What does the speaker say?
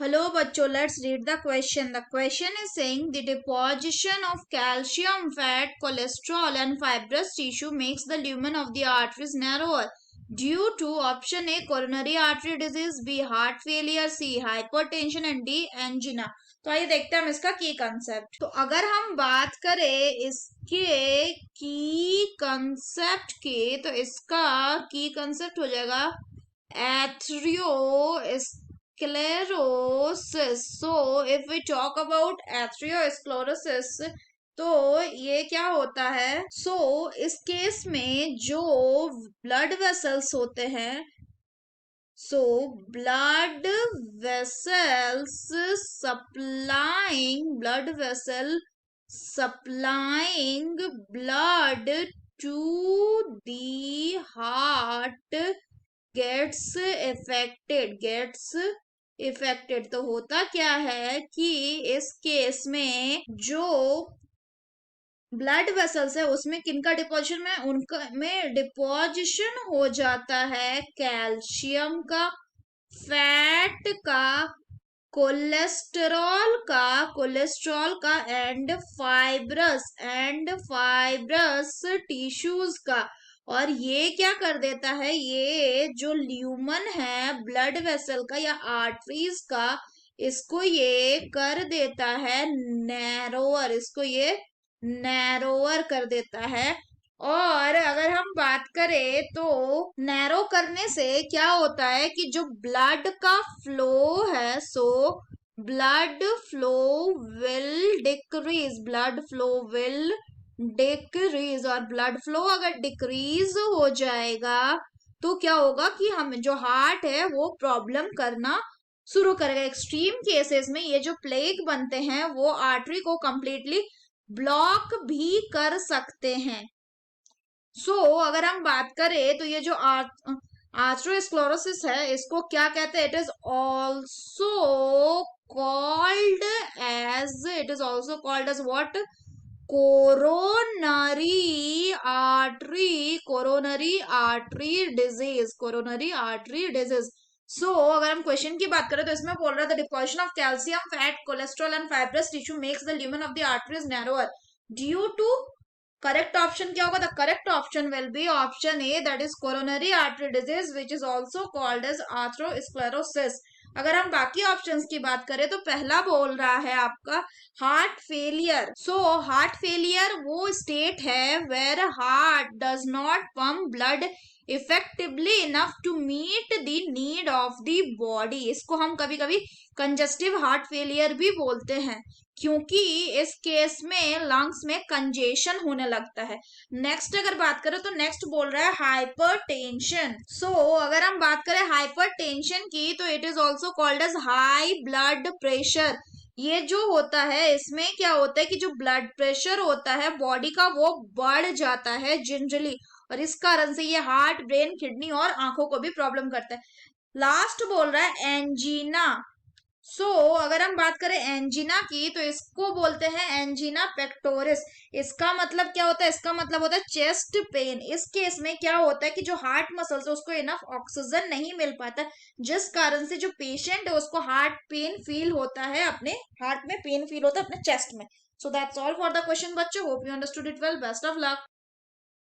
Hello, bachcho. Let's read the question. The question is saying the deposition of calcium, fat, cholesterol, and fibrous tissue makes the lumen of the arteries narrower due to option A coronary artery disease, B heart failure, C hypertension and D angina. तो आइए देखते हैं हम इसका की concept. तो अगर हम बात करें इसके की कंसेप्ट की, तो इसका की कंसेप्ट हो जाएगा atherosclerosis. So if we talk about atherosclerosis, तो ये क्या होता है. इस केस में जो ब्लड वेसल्स होते हैं, blood vessels supplying blood to the heart gets affected. तो होता क्या है कि इस केस में जो ब्लड वेसल्स है उसमें किनका डिपोजिशन में उनका में डिपोजिशन हो जाता है कैल्शियम का, फैट का, कोलेस्ट्रॉल का एंड फाइब्रस टिश्यूज का. और ये क्या कर देता है, ये जो ल्यूमन है ब्लड वेसल का या आर्टरीज का, इसको ये कर देता है नैरोअर, कर देता है. और अगर हम बात करें तो नैरो करने से क्या होता है कि जो ब्लड का फ्लो है, ब्लड फ्लो विल डिक्रीज. और ब्लड फ्लो अगर डिक्रीज हो जाएगा तो क्या होगा कि हम जो हार्ट है वो प्रॉब्लम करना शुरू करेगा. एक्सट्रीम केसेस में ये जो प्लेग बनते हैं वो आर्टरी को कंप्लीटली ब्लॉक भी कर सकते हैं. अगर हम बात करें तो ये जो आर्थरोस्क्लेरोसिस है इसको क्या कहते हैं, it is also called as what, coronary artery disease. अगर हम क्वेश्चन की बात करें तो इसमें बोल रहा था deposition of calcium, fat, cholesterol and fibrous tissue makes the lumen of the arteries narrower due to. Correct option क्या होगा, the correct option will be option A, that is coronary artery disease which is also called as arthrosclerosis. अगर हम बाकी options की बात करें तो पहला बोल रहा है आपका हार्ट फेलियर. हार्ट फेलियर वो स्टेट है where heart does not pump blood effectively enough to meet the need of the body. इसको हम कभी कभी कंजस्टिव हार्ट फेलियर भी बोलते हैं क्योंकि इस केस में लंग्स में कंजेशन होने लगता है. नेक्स्ट अगर बात करें तो नेक्स्ट बोल रहा है हाइपरटेंशन. अगर हम बात करें हाइपरटेंशन की तो it is also called as high blood pressure. ये जो होता है इसमें क्या होता है कि जो ब्लड प्रेशर होता है बॉडी का वो बढ़ जाता है जनरली, और इस कारण से ये हार्ट, ब्रेन, किडनी और आंखों को भी प्रॉब्लम करता है. लास्ट बोल रहा है एंजीना. अगर हम बात करें एंजीना की तो इसको बोलते हैं एंजीना पेक्टोरिस. इसका मतलब क्या होता है, इसका मतलब होता है चेस्ट पेन. इस केस में क्या होता है कि जो हार्ट मसल्स है उसको इनफ ऑक्सीजन नहीं मिल पाता, जिस कारण से जो पेशेंट है उसको हार्ट पेन फील होता है, अपने हार्ट में पेन फील होता है अपने चेस्ट में. So that's all for the question बच्चों. Hope you understood it well. Best of luck.